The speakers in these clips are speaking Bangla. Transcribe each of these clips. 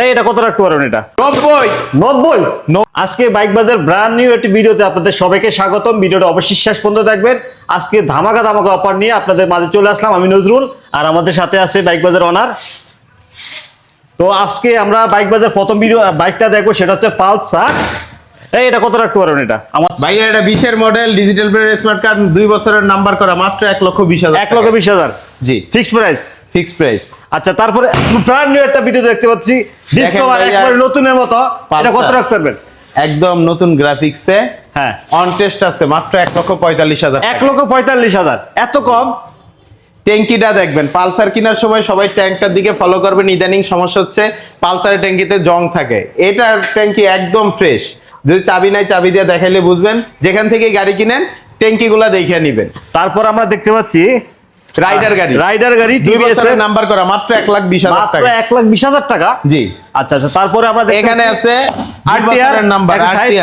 এই এটা কত রাখতে পারবেন? এটা 90 90। আজকে বাইক বাজার ব্র্যান্ড নিউ একটি ভিডিওতে আপনাদের সবাইকে স্বাগতম। ভিডিওটা অবশ্যই শেষ পর্যন্ত দেখবেন। আজকে ধামাকা ধামাকা অফার নিয়ে আপনাদের মাঝে চলে আসলাম। আমি নজরুল, আর আমাদের সাথে আছে বাইক বাজার ওনার। তো আজকে আমরা বাইক বাজার প্রথম বাইকটা দেখবো, সেটা হচ্ছে পালসার। এই এটা কত রাখতে পারবেন? এটা আমার ভাই, এটা 20 এর model, digital plate, smart card, 2 বছরের নাম্বার করা, মাত্র 1,20,000। 1,20,000 জি, ফিক্সড প্রাইস। Fixed price. আচ্ছা, তারপরে ব্র্যান্ড নিউ একটা ভিডিও দেখতে পাচ্ছি, ডিসকভার ভাইয়া, একবারে নতুনের মতো। এটা কত Pulsar। রাখতে পারবেন? একদম নতুন গ্রাফিক্সে, হ্যাঁ, অন টেস্ট আছে, মাত্র 1,45,000। 1,45,000। এত কম? ট্যাঙ্কিটা দেখবেন, পালসার কেনার সময় সবাই ট্যাঙ্কটার দিকে ফলো করবেন। ইদানিং সমস্যা হচ্ছে পালসারের ট্যাঙ্কিতে জং থাকে, এটার ট্যাঙ্কি একদম ফ্রেশ। যদি চাবি নাই, চাবি দিয়ে দেখাইলে বুঝবেন। যেখান থেকে গাড়ি কিনেন ট্যাঙ্কিগুলা দেখে নেবেন। তারপর আমরা দেখতে পাচ্ছি রাইডার গাড়ি, রাইডার গাড়ি 2 TVS বছরের এর, নাম্বার করা, মাত্র 1,20,000 মাত্র টাকা। 1,20,000 টাকা। জি, আচ্ছা আচ্ছা, তারপরে আমরা দেখতে এখানে পাচ্ছি আছে 8 বছরের number,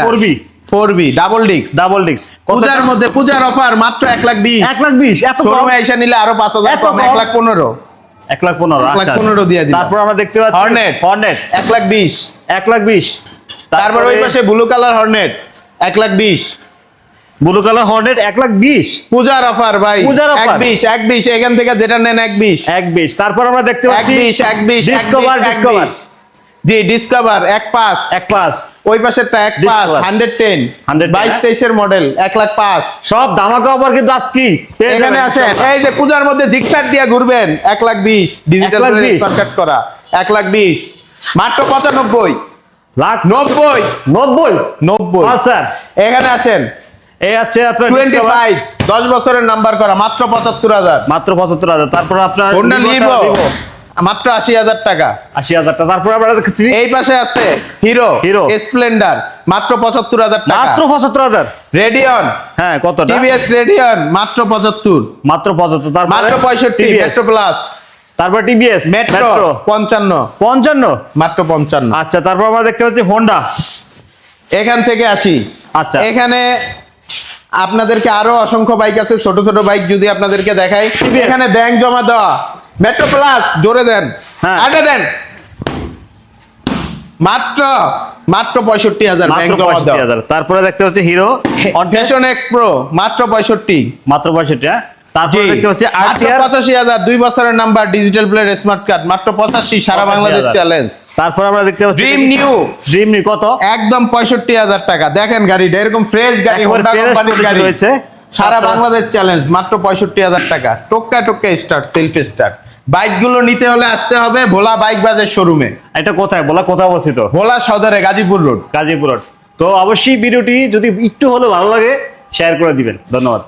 4B 4B double disc. Double disc. পূজার মধ্যে, পূজার অফার মাত্র 1,20,000। 1,20,000 এত কম? শোরুমে এসে নিলে আরো 5,000 এত কম, কম? 1,15,000। 1,15,000। আচ্ছা, 1,15,000 দিয়ে দিলাম। তারপর আমরা দেখতে পাচ্ছি হর্নেট, হর্নেট 1,20,000। 1,20,000। তারপর ওই পাশে blue colour Hornet 1,20,000। Blue colour Hornet 1,20,000। পূজার অফার ভাই, পূজার offer। 1,20,000 এখান থেকে যেটা নেন 1,20,000। 1,20,000। তারপর আমরা দেখতে পাচ্ছি 1,20,000 ডিসকভার জি, ডিসকভার 1,5,000। 1,5,000। ওই পাশেরটা 1,5,000, Discover। 110 110, 22-23 এর মডেল, 1,05,000। সব ধামাকা অফার কিন্তু আজকে পেয়ে এখানে যাবেন। আসেন, এই যে পূজার মধ্যে জিগসার দিয়ে ঘুরবেন, 1,20,000 ডিজিটাল 1,20,000 কনভার্ট করা, 1,20,000 মাত্র 95 লাখ 90 90 আচ্ছা, এখানে আসেন, এই আছে আপনার 25 10 বছরের নাম্বার করা, মাত্র 75,000। মাত্র 75,000। তারপর আপনার হোন্ডা Vivo টা, লিভো Vivo, মাত্র 80,000 টাকা। 80,000 টাকা। তারপর আমরা দেখছি এই পাশে আছে হিরো হিরো স্প্লেন্ডার, মাত্র 75,000 টাকা। মাত্র 75,000। রেডিয়ন, হ্যাঁ, কতটা? টিভিএস রেডিয়ন মাত্র 75, মাত্র 75। তারপর মাত্র 65 মেট্রো প্লাস। তারপর টিভিএস মেট্রো 55, 55 মাত্র 55। আচ্ছা, তারপর আমরা দেখতে পাচ্ছি হোন্ডা। এখান থেকে আসি, আচ্ছা, এখানে আপনাদেরকে আরো অসংখ্য বাইক আছে, ছোট ছোট বাইক যদি আপনাদেরকে দেখাই। TVS। এখানে ব্যাংক জমা দেওয়া মেট্রো প্লাস, জোরে দেন, হ্যাঁ। আগে দেন, মাত্র 65,000 ব্যাংক মাত্র জমা দেওয়া। 65,000। তারপরে দেখতে পাচ্ছি হিরো ফ্যাশন এক্স প্রো মাত্র 65, মাত্র 65। হ্যাঁ, তারপরে দেখতে পাচ্ছি মাত্র RTR 85,000 2 বছরের number, digital plate, smart card, মাত্র 85, সারা বাংলাদেশ 85,000 চ্যালেঞ্জ। তারপর আমরা দেখতে পাচ্ছি ড্রিম নিউ কত? একদম 65,000 টাকা। দেখেন গাড়িটা এরকম ফ্রেশ গাড়ি, একেবারে হোন্ডা fresh কোম্পানির condition গাড়ি রয়েছে। সারা বাংলাদেশ চ্যালেঞ্জ, মাত্র 65,000 টাকা। টোক্কা টোক্কা স্টার্ট, সেলফ স্টার্ট। বাইকগুলো নিতে হলে আসতে হবে ভোলা বাইক বাজার শোরুমে। এটা কোথায় বলা, কোথায় অবস্থিত? ভোলা সদরে, গাজীপুর রোড। গাজীপুর রোড। তো অবশ্যই ভিডিওটি যদি একটু হলেও ভালো লাগে শেয়ার করে দিবেন। ধন্যবাদ।